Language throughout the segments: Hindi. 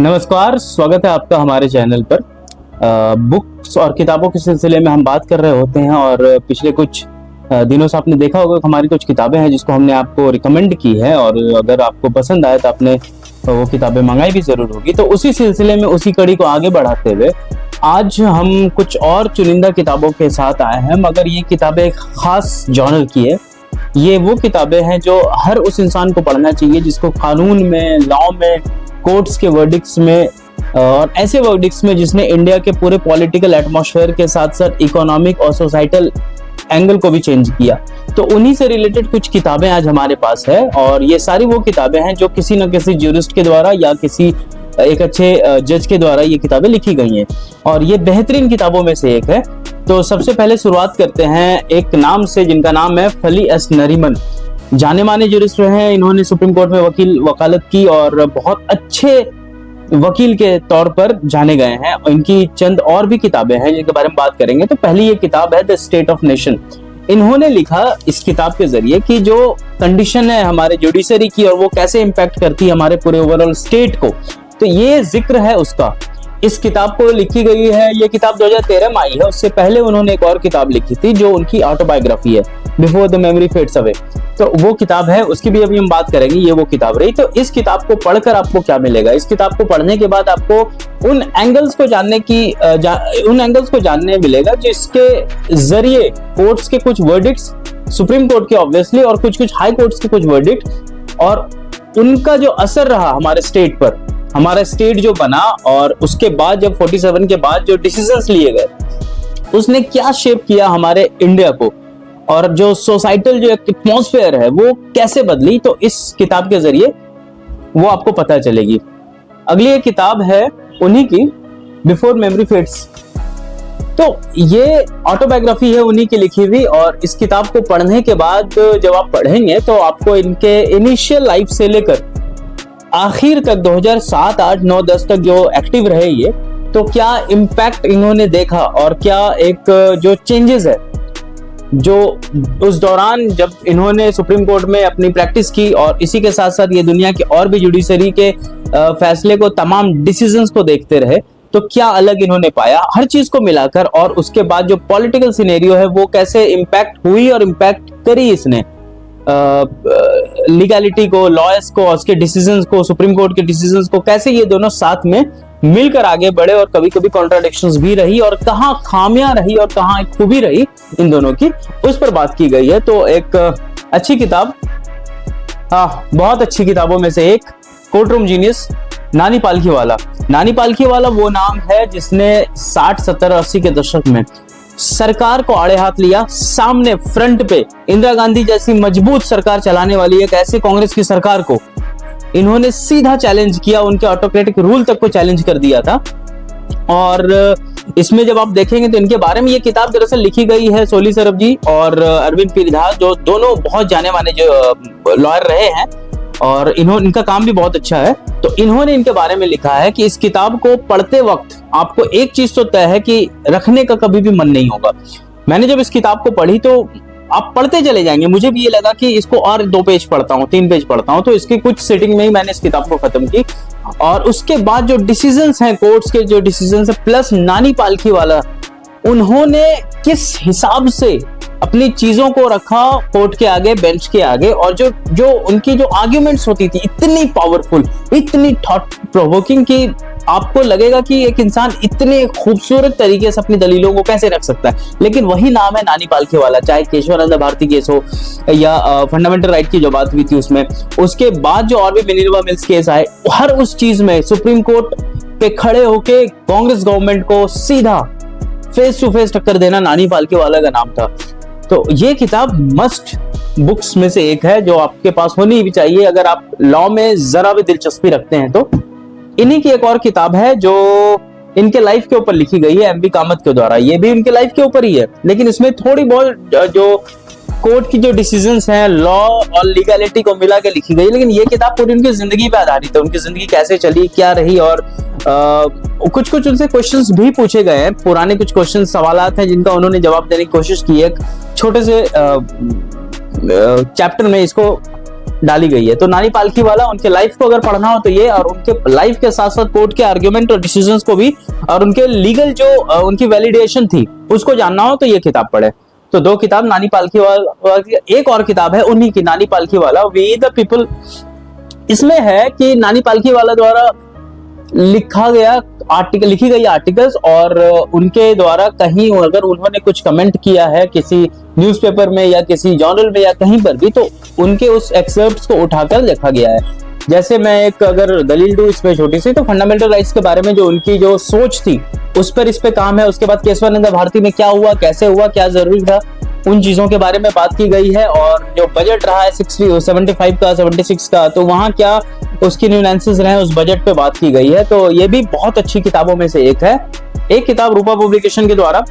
नमस्कार, स्वागत है आपका हमारे चैनल पर। बुक्स और किताबों के सिलसिले में हम बात कर रहे होते हैं और पिछले कुछ दिनों से आपने देखा होगा कि हमारी कुछ किताबें हैं जिसको हमने आपको रिकमेंड की है और अगर आपको पसंद आए तो आपने वो किताबें मंगाई भी जरूर होगी। तो उसी सिलसिले में उसी कड़ी को आगे बढ़ाते हुए आज हम कुछ और चुनिंदा किताबों के साथ आए हैं, मगर ये किताबें एक खास जॉनर की है। ये वो किताबें हैं जो हर उस इंसान को पढ़ना चाहिए जिसको कानून में, लॉ में, कोर्ट्स के वर्डिक्ट्स में और ऐसे वर्डिक्ट्स में जिसने इंडिया के पूरे पॉलिटिकल एटमॉस्फेयर के साथ साथ इकोनॉमिक और सोसाइटल एंगल को भी चेंज किया। तो उन्हीं से रिलेटेड कुछ किताबें आज हमारे पास है और ये सारी वो किताबें हैं जो किसी न किसी ज्यूरिस्ट के द्वारा या किसी एक अच्छे जज के द्वारा ये किताबें लिखी गई हैं और ये बेहतरीन किताबों में से एक है। तो सबसे पहले शुरुआत करते हैं एक नाम से जिनका नाम है फली एस नरीमन। जाने माने ज्यूरिस्ट हैं, इन्होंने सुप्रीम कोर्ट में वकालत की और बहुत अच्छे वकील के तौर पर जाने गए हैं। इनकी चंद और भी किताबें हैं जिनके बारे में बात करेंगे। तो पहली ये किताब है द स्टेट ऑफ नेशन। इन्होंने लिखा इस किताब के जरिए कि जो कंडीशन है हमारे जुडिशरी की और वो कैसे इम्पैक्ट करती है हमारे पूरे ओवरऑल स्टेट को, तो ये जिक्र है उसका। इस किताब को लिखी गई है, ये किताब 2013 में आई है। उससे पहले उन्होंने एक और किताब लिखी थी जो उनकी ऑटोबायोग्राफी है, before the memory fades away. तो वो किताब है, उसकी भी अभी हम बात करेंगे। ये वो किताब रही। तो इस किताब को पढ़कर आपको क्या मिलेगा? इस किताब को पढ़ने के बाद आपको उन एंगल्स को जानने मिलेगा जिसके जरिए कोर्ट्स के कुछ वर्डिक्ट्स, सुप्रीम कोर्ट के ऑब्वियसली और कुछ हाई कोर्ट्स के कुछ वर्डिक्ट और उनका जो असर रहा हमारे स्टेट पर, हमारा स्टेट जो बना और उसके बाद जब 47 के बाद जो डिसीजंस लिए गए उसने क्या शेप किया हमारे इंडिया को और जो सोसाइटल जो एटमॉस्फेयर है वो कैसे बदली। तो इस किताब के जरिए वो आपको पता चलेगी। अगली एक किताब है उन्हीं की, बिफोर मेमोरी फेड्स। तो ये ऑटोबायोग्राफी है उन्हीं की लिखी हुई और इस किताब को पढ़ने के बाद जब आप पढ़ेंगे तो आपको इनके इनिशियल लाइफ से लेकर आखिर तक 2007, 8, 9, 10 तक जो एक्टिव रहे ये, तो क्या इम्पैक्ट इन्होंने देखा और क्या एक जो चेंजेस है जो उस दौरान जब इन्होंने सुप्रीम कोर्ट में अपनी प्रैक्टिस की और इसी के साथ साथ ये दुनिया के और भी जुडिशरी के फैसले को, तमाम डिसीजंस को देखते रहे, तो क्या अलग इन्होंने पाया हर चीज को मिलाकर। और उसके बाद जो पॉलिटिकल सिनेरियो है वो कैसे इम्पैक्ट हुई और इम्पैक्ट करी इसने लीगैलिटी को, लॉयर्स को, उसके डिसीजंस को, सुप्रीम कोर्ट के डिसीजंस को, कैसे ये दोनों साथ में मिलकर आगे बढ़े और कभी कभी कॉन्ट्राडिक्शंस भी रही और कहाँ खामियां रही और कहाँ खूबी रही इन दोनों की, उस पर बात की गई है। तो एक अच्छी किताब, बहुत अच्छी किताबों में से एक, कोर्ट रूम जीनियस, नानी पालखीवाला। नानी पालखीवाला वो नाम है जिसने 60, 70, 80 के दशक में सरकार को आड़े हाथ लिया, सामने फ्रंट पे इंदिरा गांधी जैसी मजबूत सरकार चलाने वाली एक ऐसे कांग्रेस की सरकार को इन्होंने सीधा चैलेंज किया, उनके ऑटोक्रेटिक रूल तक को चैलेंज कर दिया था। और इसमें जब आप देखेंगे तो इनके बारे में ये किताब दरअसल लिखी गई है सोली सरब जी और अरविंद पिरिधास, जो दोनों बहुत जाने माने जो लॉयर रहे हैं और इनका काम भी बहुत अच्छा है। तो इन्होंने इनके बारे में लिखा है कि इस किताब को पढ़ते वक्त आपको एक चीज तो तय है कि रखने का कभी भी मन नहीं होगा। मैंने जब इस किताब को पढ़ी तो आप पढ़ते चले जाएंगे, मुझे भी ये लगा कि इसको और 2 पेज पढ़ता हूँ, 3 पेज पढ़ता हूँ। तो इसकी कुछ सिटिंग में ही मैंने इस किताब को खत्म की और उसके बाद जो डिसीजंस हैं, कोर्ट्स के जो डिसीजंस हैं, प्लस नानी पालखीवाला उन्होंने किस हिसाब से अपनी चीजों को रखा कोर्ट के आगे, बेंच के आगे, और जो उनकी जो आर्ग्यूमेंट्स होती थी इतनी पावरफुल, इतनी थॉट प्रोवोकिंग कि आपको लगेगा कि एक इंसान इतने खूबसूरत तरीके से अपनी दलीलों को कैसे रख सकता है। लेकिन वही नाम है नानी पालखीवाला, चाहे केशवानंद भारती केस हो या फंडामेंटल राइट की जो बात हुई थी उसमें, उसके बाद जो और भी मिनर्वा मिल्स केस आए, हर उस चीज में सुप्रीम कोर्ट पे खड़े होके कांग्रेस गवर्नमेंट को सीधा फेस टू फेस टक्कर देना नानी पालखीवाला का नाम था। तो ये किताब मस्ट बुक्स में से एक है जो आपके पास होनी भी चाहिए अगर आप लॉ में जरा भी दिलचस्पी रखते हैं। तो इन्हीं की एक और किताब है जो इनके लाइफ के ऊपर लिखी गई है, एमबी कामत के द्वारा। ये भी इनके लाइफ के ऊपर ही है, लेकिन इसमें थोड़ी बहुत जो कोर्ट की जो डिसीजंस हैं, लॉ और लीगैलिटी को मिला के लिखी गई। लेकिन ये किताब पूरी उनकी जिंदगी पे आधारित है, उनकी जिंदगी कैसे चली, क्या रही, और कुछ उनसे क्वेश्चंस भी पूछे गए हैं, पुराने कुछ क्वेश्चन सवालात हैं जिनका उन्होंने जवाब देने की कोशिश की है। छोटे से चैप्टर में इसको डाली गई है। तो नानी पालखीवाला, उनके लाइफ को अगर पढ़ना हो तो ये, और उनके लाइफ के साथ साथ कोर्ट के आर्ग्यूमेंट और डिसीजंस को भी, और उनके लीगल जो उनकी वैलिडेशन थी उसको जानना हो तो ये किताब पढ़े। तो दो किताब, नानी पालखीवाला, एक और किताब है उन्हीं की, नानी पालखीवाला, वी द पीपल। इसमें है कि नानी पालखीवाला द्वारा लिखी गई आर्टिकल्स, और उनके द्वारा कहीं अगर उन्होंने कुछ कमेंट किया है किसी न्यूज़पेपर में या किसी जर्नल में या कहीं पर भी, तो उनके उस एक्सर्प्ट्स को उठाकर लिखा गया है। जैसे मैं एक अगर दलील दूं इसमें छोटी सी, तो फंडामेंटल राइट्स के बारे में जो उनकी जो सोच थी उस पे काम है। उसके बाद केशवानंद भारती में क्या हुआ, कैसे हुआ, क्या जरूरी था, उन चीजों के बारे में बात की गई है। और जो बजट रहा है 75 का, 76 का, तो वहां क्या उसकी न्यूएंसेस रहे, उस बजट पे बात की गई है। तो ये भी बहुत अच्छी किताबों में से एक है। एक किताब रूपा पब्लिकेशन के द्वारा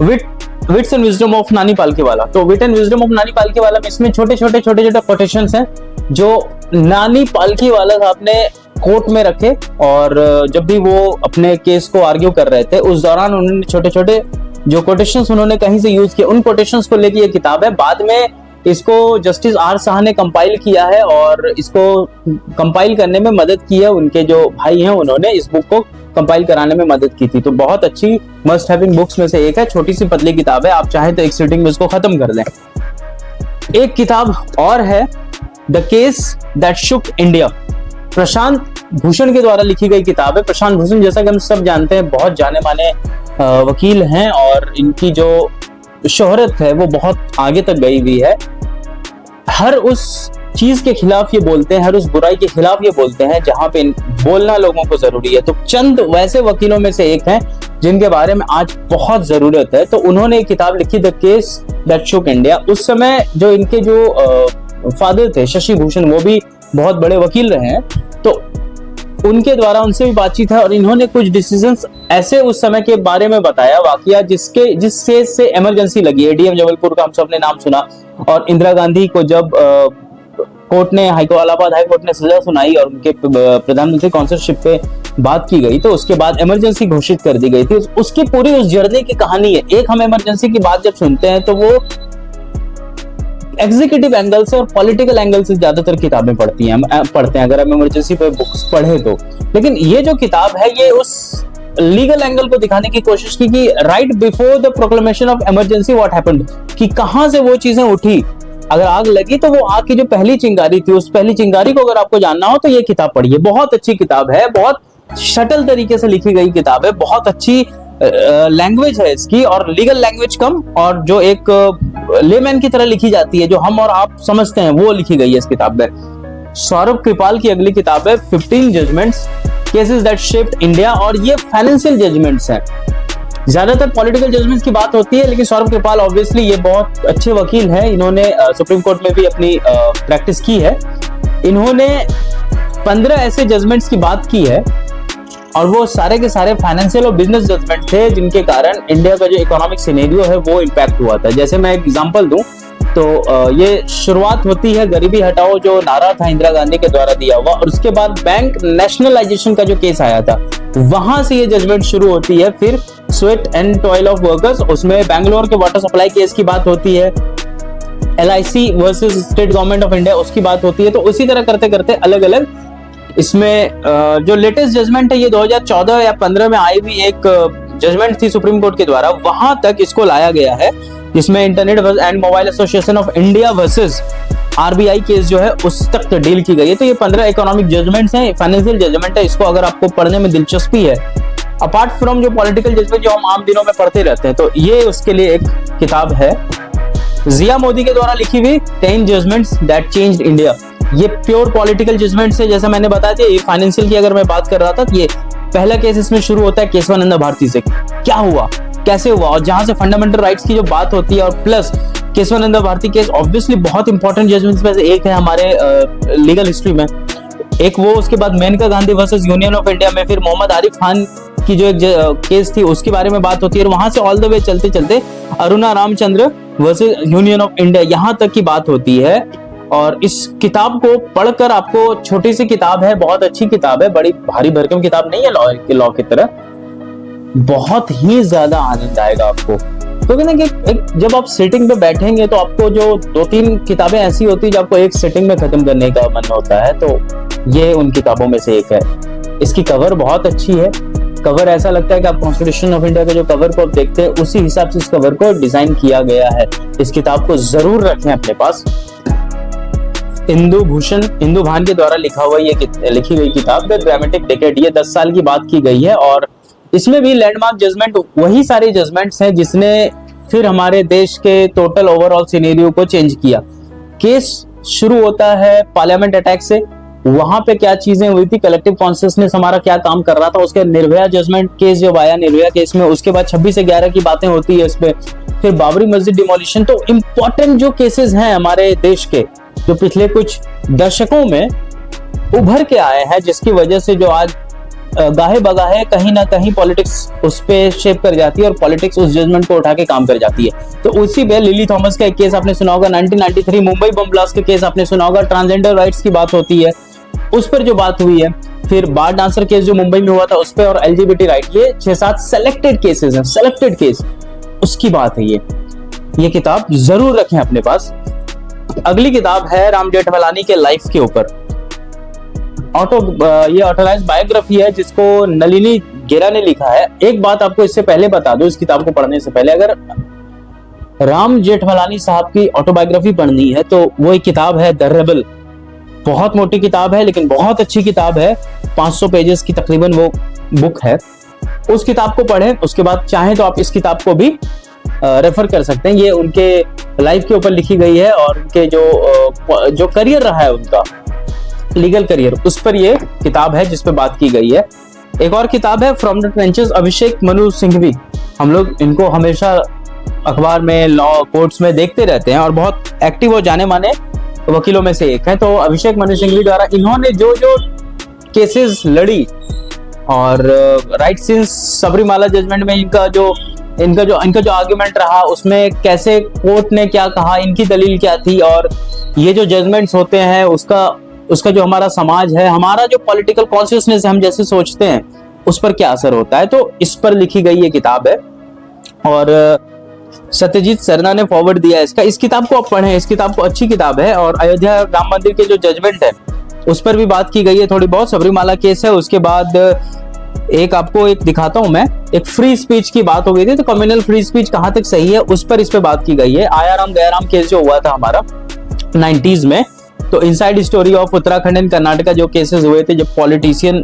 विट्स एंड विजडम ऑफ नानी पालखीवाला। तो विट एंड विजडम ऑफ नानी पालखीवाला में इसमें छोटे छोटे कोटेशंस हैं जो नानी पालखीवाला साहब ने कोर्ट में रखे, और जब भी वो अपने केस को आर्ग्यू कर रहे थे उस दौरान उन्होंने छोटे छोटे जो कोटेशंस उन्होंने कहीं से यूज किए, उन कोटेशंस को लेके ये किताब है। बाद में इसको जस्टिस आर शाह ने कंपाइल किया है, और इसको कंपाइल करने में मदद की है उनके जो भाई हैं, उन्होंने इस बुक को कंपाइल कराने में मदद की थी। तो बहुत अच्छी मस्ट हैविंग बुक्स में से एक है। छोटी सी पतली किताब है, आप चाहें तो एक सीटिंग में इसको खत्म कर दें। एक किताब और है, the case that shook India, Prashant Bhushan के द्वारा लिखी गई किताब है। प्रशांत भूषण, जैसा कि हम सब जानते हैं, बहुत जाने माने वकील हैं, और इनकी जो शोहरत है वो बहुत आगे तक गई हुई है। हर उस चीज के खिलाफ ये बोलते हैं, हर उस बुराई के खिलाफ ये बोलते हैं जहां पे बोलना लोगों को जरूरी है। तो चंद वैसे वकीलों में से एक हैं जिनके बारे में आज बहुत जरूरत है। तो उन्होंने एक किताब लिखी, the case that shook India. उस समय जो इनके जो फादर थे शशि भूषण, वो भी बहुत बड़े वकील रहे हैं, तो उनके द्वारा उनसे भी बातचीत है, और इन्होंने कुछ डिसीजंस ऐसे उस समय के बारे में बताया, वाकया जिस केस से इमरजेंसी लगी। एडीएम जबलपुर का हम सबने नाम सुना, और इंदिरा गांधी को जब कोर्ट ने इलाहाबाद हाई कोर्ट ने सजा सुनाई और उनके प्रधानमंत्री काउंसिलशिप पे बात की गई, तो उसके बाद इमरजेंसी घोषित कर दी गई थी। उसकी पूरी उस जर्नी की कहानी है। एक हम इमरजेंसी की बात जब सुनते हैं तो वो एग्जीक्यूटिव एंगल से और पॉलिटिकल एंगल से ज्यादातर किताबें पढ़ते हैं अगर हम इमरजेंसी पे बुक्स पढ़े तो। लेकिन ये जो किताब है ये उस लीगल एंगल को दिखाने की कोशिश की कि right before the proclamation of emergency what happened, कि कहां से वो चीजें उठी। अगर आग लगी तो वो आग की जो पहली चिंगारी थी, उस पहली चिंगारी को अगर आपको जानना हो तो ये किताब पढ़िए। बहुत अच्छी किताब है, बहुत शटल तरीके से लिखी गई किताब है, बहुत अच्छी लैंग्वेज है इसकी, और लीगल लैंग्वेज कम, और जो एक लेमैन की तरह लिखी जाती है, जो हम और आप समझते हैं, वो लिखी गई है इस किताब में। सौरभ कृपाल की अगली किताब है 15 judgements cases that shaped India, और ये फाइनेंशियल जजमेंट्स हैं। ज्यादातर पॉलिटिकल जजमेंट्स की बात होती है, लेकिन सौरभ कृपाल ऑब्वियसली ये बहुत अच्छे वकील हैं, इन्होंने सुप्रीम कोर्ट में भी अपनी प्रैक्टिस की है। इन्होंने 15 ऐसे जजमेंट्स की बात की है, और वो सारे के सारे फाइनेंशियल और बिजनेस जजमेंट थे जिनके कारण इंडिया का जो इकोनॉमिक सिनेरियो है वो इम्पैक्ट हुआ था। जैसे मैं एक एग्जांपल दूं तो ये शुरुआत होती है गरीबी हटाओ जो नारा था इंदिरा गांधी के द्वारा दिया हुआ, और उसके बाद बैंक नेशनलाइजेशन का जो केस आया था वहां से ये जजमेंट शुरू होती है। फिर sweat and toil of workers, उसमें बैंगलोर के वाटर सप्लाई केस की बात होती है। LIC versus state government of India, उसकी बात होती है। तो उसी तरह करते करते अलग अलग इसमें जो लेटेस्ट जजमेंट है ये 2014 या 15 में आई हुई एक जजमेंट थी सुप्रीम कोर्ट के द्वारा, वहां तक इसको लाया गया है, जिसमें internet and mobile association of India versus RBI case जो है उस तक डील की गई है। तो ये 15 इकोनॉमिक जजमेंट्स हैं, फाइनेंशियल जजमेंट है। इसको अगर आपको पढ़ने में दिलचस्पी है, अपार्ट फ्रॉम जो पॉलिटिकल जजमेंट जो हम आम दिनों में पढ़ते रहते हैं, तो ये उसके लिए एक किताब है। जिया मोदी के द्वारा लिखी हुई 10 जजमेंट्स दैट चेंज्ड इंडिया, ये प्योर पॉलिटिकल जजमेंट्स है। जैसे मैंने बताया था, ये फाइनेंशियल की अगर मैं बात कर रहा था, तो ये पहला केस इसमें शुरू होता है केशवानंद भारती से, क्या हुआ, कैसे हुआ, और जहां से फंडामेंटल राइट्स की जो बात होती है, और plus Keshavananda Bharati case obviously बहुत इंपॉर्टेंट जजमेंट्स में से एक है हमारे लीगल हिस्ट्री में। एक वो, उसके बाद Maneka Gandhi versus Union of India में फिर मोहम्मद आरिफ खान की जो एक केस थी उसके बारे में बात होती है, और वहां से ऑल द वे चलते चलते Aruna Ramchandra versus Union of India यहां तक की बात होती है। और इस किताब को पढ़कर आपको, छोटी सी किताब है, बहुत अच्छी किताब है, बड़ी भारी भरकम किताब नहीं है लॉ की तरह, बहुत ही ज्यादा आनंद आएगा आपको। क्योंकि ना कि एक जब आप सिटिंग पे बैठेंगे तो आपको जो 2-3 किताबें ऐसी होती है जो आपको एक सिटिंग में खत्म करने का मन होता है, तो ये उन किताबों में से एक है। इसकी कवर बहुत अच्छी है, कवर ऐसा लगता है कि आप कॉन्स्टिट्यूशन ऑफ इंडिया के जो कवर को आप देखते हैं उसी हिसाब से इस कवर को डिजाइन किया गया है। इस किताब को जरूर रखें अपने पास। इंदु भान के द्वारा लिखी गई किताब द ड्रामेटिक डिकेड, ये 10 साल की बात की गई है और इसमें भी लैंडमार्क जजमेंट वही सारे जजमेंट्स हैं जिसने फिर हमारे देश के टोटल ओवरऑल सिनेरियो को चेंज किया। केस शुरू होता है पार्लियामेंट अटैक से, वहां पे क्या चीजें हुई थी, कलेक्टिव कॉन्शियसनेस हमारा क्या काम कर रहा था, उसके निर्भया जजमेंट केस जब आया निर्भया केस में, उसके बाद 26/11 की बातें होती है इसमें, फिर बाबरी मस्जिद डिमोलिशन। तो इंपॉर्टेंट जो केसेस हैं हमारे देश के जो पिछले कुछ दशकों में उभर के आए हैं, जिसकी वजह से जो आज गाहे बगाहे कहीं ना कहीं पॉलिटिक्स उस पे शेप कर जाती है और पॉलिटिक्स उस जजमेंट को उठा के काम कर जाती है। तो उसी पे लिली थॉमस का एक केस आपने सुना होगा, 1993 मुंबई बम ब्लास्ट के केस आपने सुना होगा, ट्रांसजेंडर राइट्स की बात होती है उस पर जो बात हुई है, फिर बार डांसर केस जो मुंबई में हुआ था उस पर, और एलजीबीटी राइट, ये 6-7 सेलेक्टेड केसेस हैं, सेलेक्टेड केस, उसकी बात है ये किताब जरूर रखें अपने पास। अगली किताब है राम जेठमलानी के लाइफ के ऊपर, ये ऑटोलाइज बायोग्राफी है जिसको नलिनी गेरा ने लिखा है। एक बात आपको इससे पहले बता दूं, इस किताब को पढ़ने से पहले, अगर राम जेठमलानी साहब की ऑटोबायोग्राफी पढ़नी है तो वो एक किताब है द रेबल, बहुत मोटी किताब है लेकिन बहुत अच्छी किताब है, 500 पेजेस की तकरीबन वो बुक है। उस किताब को पढ़ें, उसके बाद चाहें तो आप इस किताब को भी रेफर कर सकते हैं। ये उनके लाइफ के ऊपर लिखी गई है और उनके जो करियर रहा है उनका लीगल करियर, उस पर ये किताब है जिस पे बात की गई है। एक और किताब है from the trenches, Abhishek Manu Singhvi, हम लोग इनको हमेशा अखबार में, लॉ कोर्ट्स में देखते रहते हैं और बहुत एक्टिव और जाने माने वकीलों में से एक है। तो अभिषेक मनु सिंघवी द्वारा इन्होंने जो केसेस लड़ी और राइट सिंस सबरीमाला जजमेंट में इनका जो आर्गुमेंट रहा, उसमें कैसे कोर्ट ने क्या कहा, इनकी दलील क्या थी, और ये जो जजमेंट्स होते हैं उसका जो हमारा समाज है, हमारा जो पॉलिटिकल कॉन्शियसनेस हम जैसे सोचते हैं उस पर क्या असर होता है, तो इस पर लिखी गई ये किताब है। और सत्यजीत सरना ने फॉरवर्ड दिया इसका, इस किताब को आप पढ़ें, इस किताब को अच्छी किताब है। और अयोध्या राम मंदिर के जो जजमेंट है उस पर भी बात की गई है थोड़ी बहुत, सबरीमाला केस है, उसके बाद आपको दिखाता हूं मैं, एक फ्री स्पीच की बात हो गई थी, तो कम्युनल फ्री स्पीच कहां तक सही है उस पर इस पे बात की गई है। आयाराम गयाराम केस जो हुआ था हमारा 90s में, तो inside story of Uttarakhand and Karnataka जो केसेस हुए थे, जब पॉलिटिशियन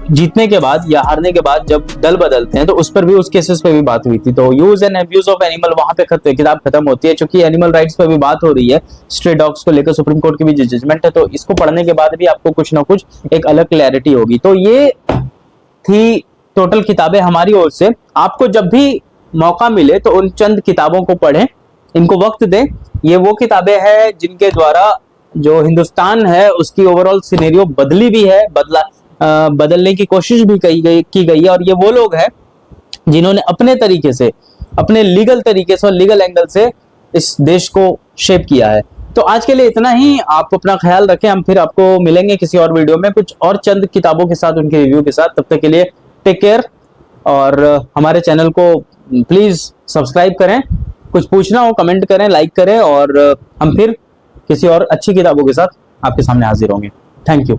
जीतने के बाद या हारने के बाद जब दल बदलते हैं, तो उस पर भी, उस केसेस पे भी बात हुई थी। तो use and abuse of animal, वहां पे किताब खत्म होती है। चूंकि एनिमल राइट्स पे भी बात हो रही है, स्ट्रे डॉग्स को लेकर सुप्रीम कोर्ट की भी जजमेंट है, तो इसको पढ़ने के बाद भी आपको कुछ ना कुछ एक अलग क्लैरिटी होगी। तो ये थी टोटल किताबें हमारी ओर से। आपको जब भी मौका मिले तो उन चंद किताबों को पढ़ें, इनको वक्त दें। ये वो किताबें हैं जिनके द्वारा जो हिंदुस्तान है उसकी ओवरऑल सिनेरियो बदली भी है, बदलने की कोशिश भी की गई है। और ये वो लोग हैं जिन्होंने अपने तरीके से, अपने लीगल तरीके से और लीगल एंगल से इस देश को शेप किया है। तो आज के लिए इतना ही, आप अपना ख्याल रखें। हम फिर आपको मिलेंगे किसी और वीडियो में कुछ और चंद किताबों के साथ, उनके रिव्यू के साथ। तब तक के लिए टेक केयर, और हमारे चैनल को प्लीज सब्सक्राइब करें। कुछ पूछना हो कमेंट करें, लाइक करें, और हम फिर किसी और अच्छी किताबों के साथ आपके सामने हाजिर होंगे। Thank you.